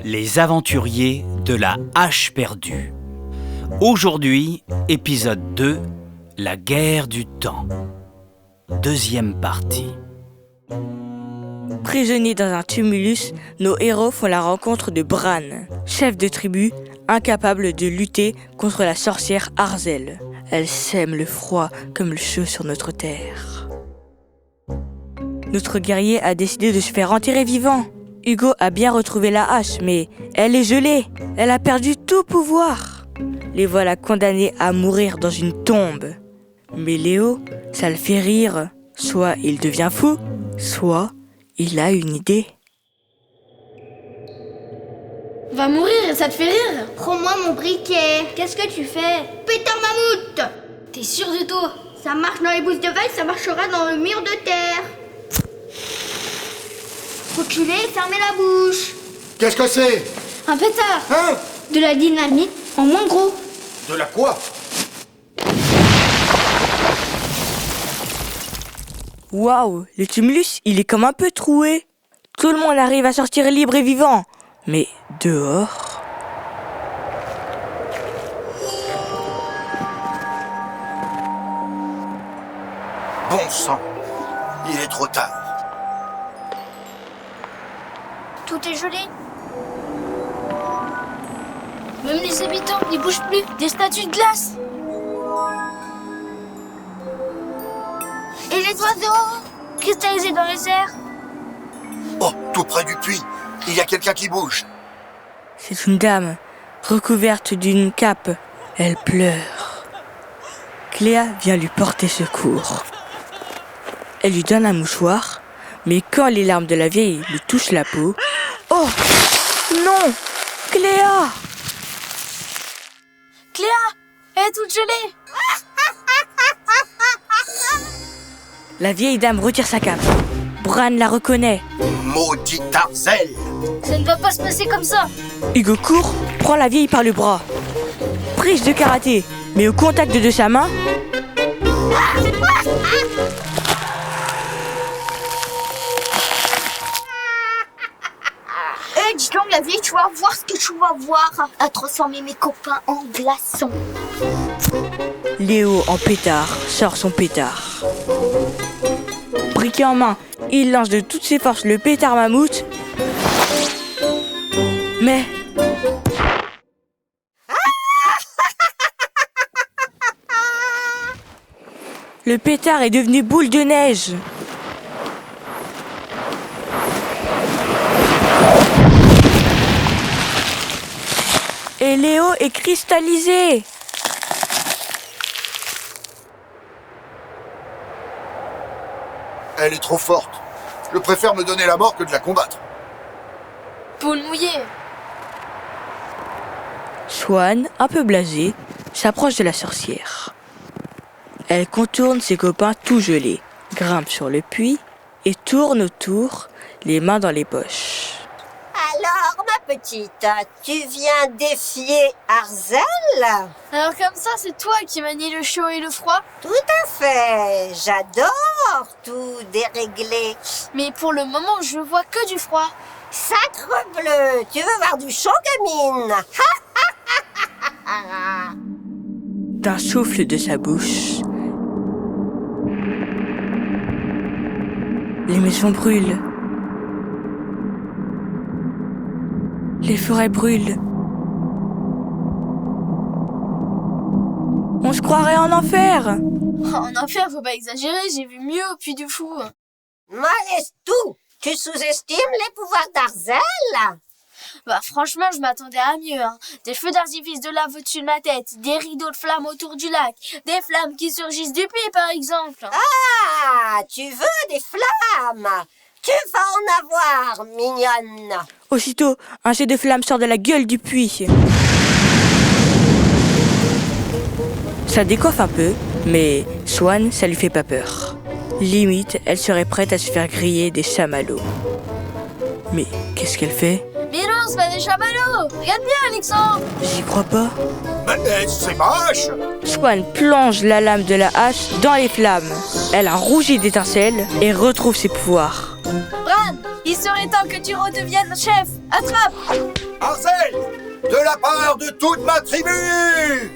Les aventuriers de la hache perdue. Aujourd'hui, épisode 2, la guerre du temps. Deuxième partie. Prisonniers dans un tumulus, nos héros font la rencontre de Bran, chef de tribu, incapable de lutter contre la sorcière Arzel. Elle sème le froid comme le chaud sur notre terre. Notre guerrier a décidé de se faire enterrer vivant. Hugo a bien retrouvé la hache, mais elle est gelée. Elle a perdu tout pouvoir. Les voilà condamnés à mourir dans une tombe. Mais Léo, ça le fait rire. Soit il devient fou, soit il a une idée. Va mourir et ça te fait rire? Prends-moi mon briquet. Qu'est-ce que tu fais? Peter Mammouth. T'es sûr de toi? Ça marche dans les bousses de veille, ça marchera dans le mur de terre. Reculez et fermez la bouche. Qu'est-ce que c'est? Un pétard! Hein? De la dynamite en moins gros. De la quoi? Waouh, le tumulus, il est comme un peu troué. Tout le monde arrive à sortir libre et vivant. Mais dehors... Bon sang, il est trop tard. Tout est gelé. Même les habitants, ils bougent plus. Des statues de glace. Et les oiseaux cristallisés dans les airs. Oh, tout près du puits, il y a quelqu'un qui bouge. C'est une dame, recouverte d'une cape. Elle pleure. Cléa vient lui porter secours. Elle lui donne un mouchoir, mais quand les larmes de la vieille lui touchent la peau... Oh non! Cléa! Cléa, elle est toute gelée. La vieille dame retire sa cape. Bran la reconnaît. Maudit Arzel! Ça ne va pas se passer comme ça. Hugo court, prend la vieille par le bras. Prise de karaté, mais au contact de sa main... Dis donc la vieille, tu vas voir ce que tu vas voir. À transformer mes copains en glaçons. Léo, en pétard, sort son pétard. Briquet en main, il lance de toutes ses forces le pétard mammouth. Mais... le pétard est devenu boule de neige. Et Léo est cristallisé. Elle est trop forte. Je préfère me donner la mort que de la combattre. Poule mouillée. Swan, un peu blasé, s'approche de la sorcière. Elle contourne ses copains tout gelés, grimpe sur le puits et tourne autour, les mains dans les poches. Alors, ma petite, tu viens défier Arzel? Alors comme ça, c'est toi qui manies le chaud et le froid? Tout à fait, j'adore tout dérégler. Mais pour le moment, je vois que du froid. Sacre bleu, tu veux voir du chaud, gamine? D'un souffle de sa bouche, les maisons brûlent. Les forêts brûlent. On se croirait en enfer. En enfer, faut pas exagérer, j'ai vu mieux au Puy du Fou. Malaise tout, tu sous-estimes les pouvoirs d'Arzel? Bah franchement, je m'attendais à mieux, hein. Des feux d'artifice de lave au-dessus de ma tête, des rideaux de flammes autour du lac, des flammes qui surgissent du puits par exemple. Ah, tu veux des flammes? Tu vas en avoir, mignonne. Aussitôt, un jet de flamme sort de la gueule du puits. Ça décoiffe un peu, mais Swan, ça lui fait pas peur. Limite, elle serait prête à se faire griller des chamallows. Mais qu'est-ce qu'elle fait? Mais non, c'est pas des chamallows. Regarde bien, Alexandre. J'y crois pas. Mais c'est moche! Swan plonge la lame de la hache dans les flammes. Elle a rougi d'étincelles et retrouve ses pouvoirs. Bran, Il serait temps que tu redeviennes chef. Attrape! Arzel, de la part de toute ma tribu!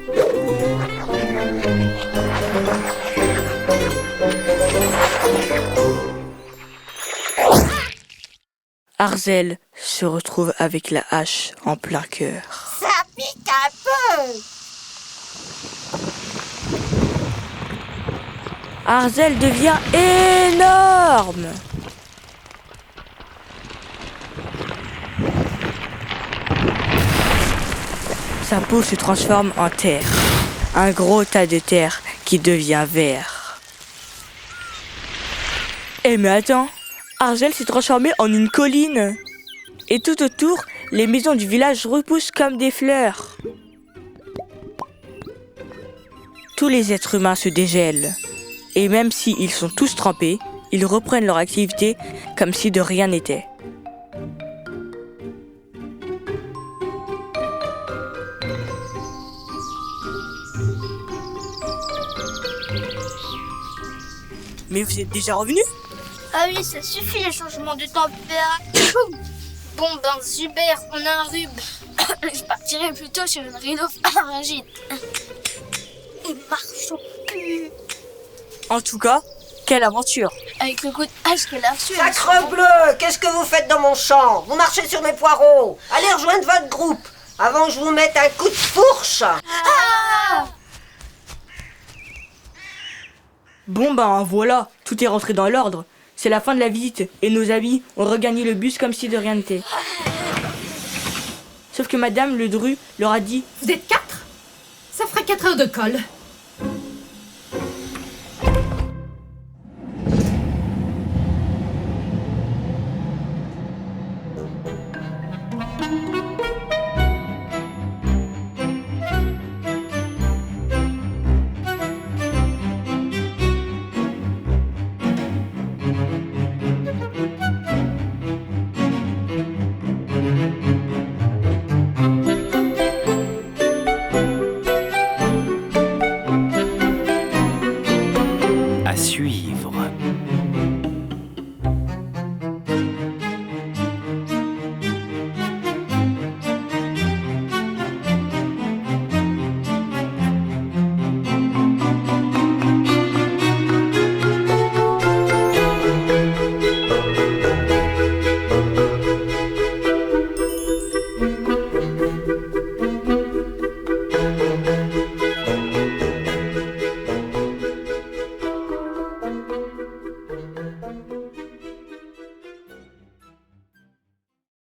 Arzel se retrouve avec la hache en plein cœur. Ça pique un peu. Arzel devient énorme. Sa peau se transforme en terre. Un gros tas de terre qui devient vert. Eh mais attends, Arzel s'est transformé en une colline. Et tout autour, les maisons du village repoussent comme des fleurs. Tous les êtres humains se dégèlent. Et même s'ils sont tous trempés, ils reprennent leur activité comme si de rien n'était. Mais vous êtes déjà revenu? Ah oui, ça suffit les changements de température. Bon ben super, on a un rhume. Je partirai plutôt sur une rhinopharyngite. Et marchons plus. En tout cas, quelle aventure! Avec le coup de hache qu'elle a reçu. Sacre bleu, qu'est-ce que vous faites dans mon champ? Vous marchez sur mes poireaux. Allez rejoindre votre groupe avant que je vous mette un coup de fourche. Bon ben voilà, tout est rentré dans l'ordre. C'est la fin de la visite et nos amis ont regagné le bus comme si de rien n'était. Sauf que Madame Ledru leur a dit: Vous êtes 4? Ça ferait 4 heures de colle.